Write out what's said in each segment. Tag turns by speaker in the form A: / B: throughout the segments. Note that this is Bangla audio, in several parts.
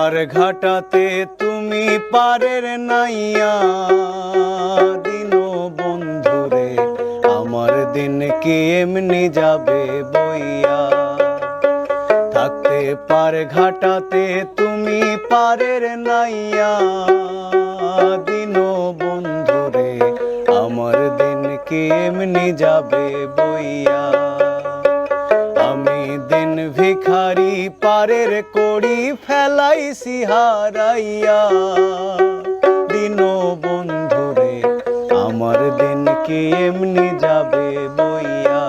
A: পার ঘাটাতে তুমি পারের নাইয়া দিনো বন্ধুরে আমার দিন কি এমনি যাবে বইয়া। থাকতে পার ঘাটাতে তুমি পারের নাইয়া দিনো বন্ধুরে আমার দিন কি এমনি যাবে বইয়া। আমি দিন ভিখারি পারের কড়ি ফেলাইছি হারাইয়া দিনো বন্ধুরে আমার দিন কি এমনি যাবে বইয়া।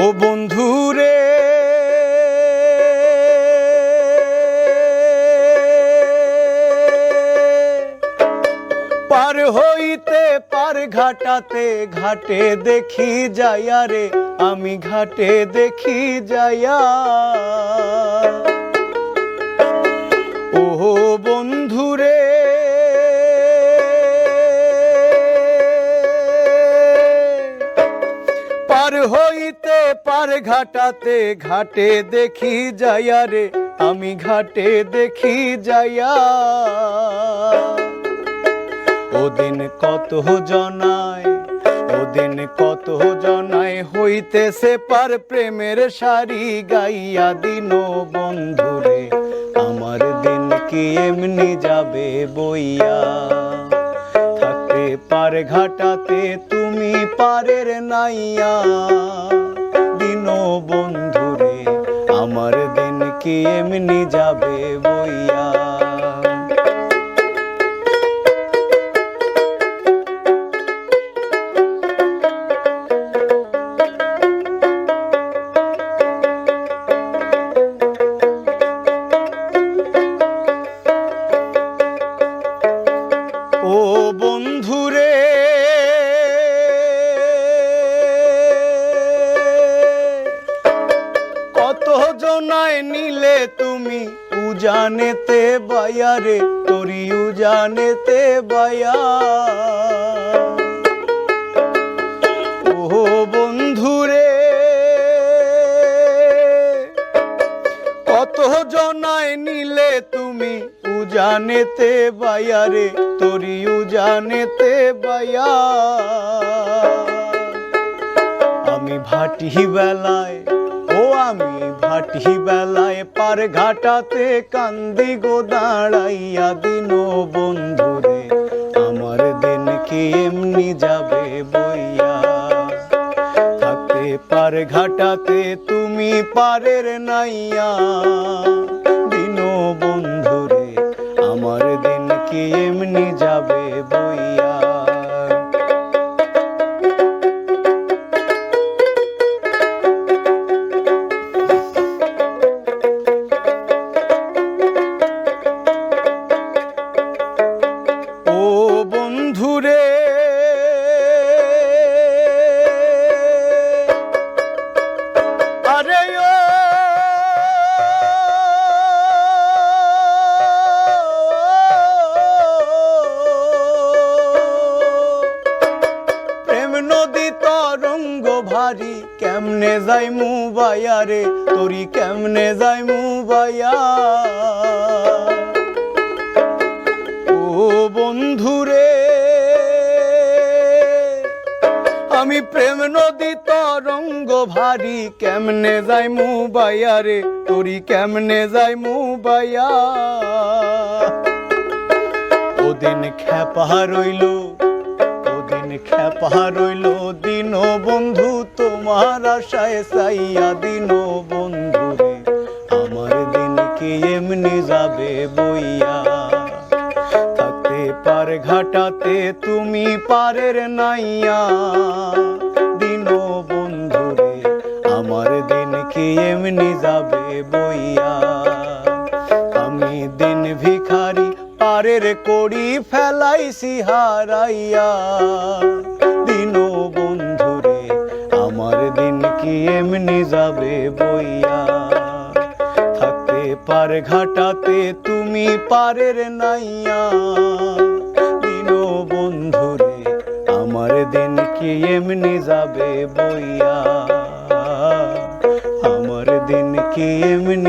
A: ও বন্ধুরে পার হইতে পার ঘাটাতে ঘাটে দেখি যাইয়া রে আমি ঘাটে দেখি যাইয়া। ও বন্ধুরে পার হইতে পার ঘাটাতে ঘাটে দেখি যাইয়া রে আমি ঘাটে দেখি যাইয়া। ওদিন কত জনায় ওদিন কত জনায় হইতেছে পার প্রেমের সারি গাইয়া দিনো বন্ধুরে আমার দিন কি এমনি যাবে বইয়া। থাকতে পার ঘাটাতে তুমি পারের নাইয়া দিনো বন্ধুরে আমার দিন কি এমনি যাবে বইয়া। ও বন্ধুরে কত জনায় নিলে তুমি উজানেতে বায়া রে তোরি উজানেতে বায়া। ও বন্ধুরে কত জনায় নিলে তুমি উজানেতে বায়া রে তোরি উজানেতে বায়া। আমি ভাটি বেলায় আমি ভাটি বেলায় পার ঘাটাতে কান্দি গো দাঁড়াইয়া দিনো বন্ধুরে আমার দিন কি এমনি যাবে বইয়া। থাকতে পার ঘাটাতে তুমি পারের নাইয়া দিনো বন্ধুরে আমার দিন কি এমনি যাবে বইয়া। ও বন্ধুরে আরে ও প্রেম নদী তরঙ্গ ভারী কেমনে যাইমু বায়া রে তোরি কেমনে যাইমু বায়া। ও বন্ধুরে আমি প্রেম নদী তরঙ্গ ভারী কেমনে যাইমু বায়া রে তোরি কেমনে যাইমু বায়া। ওদিন খেপা রইল ওদিন খেপা রইল দিনো বন্ধু তোমার আশায় চাইয়া দিনো বন্ধুরে আমার দিন কি এমনি যাবে বইয়া। পার ঘাটাতে তুমি পারের নাইয়া দিনো বন্ধুরে আমার দিন কি এমনি যাবে বইয়া। আমি দিন ভিখারি পারের কড়ি ফেলাইছি হারাইয়া দিনো বন্ধুরে আমার দিন কি এমনি যাবে বইয়া। থাকতে পার ঘাটাতে তুমি পারের নাইয়া দিনো বন্ধুরে আমার দিন কি এমনি যাবে বইয়া আমার দিন কি এমনি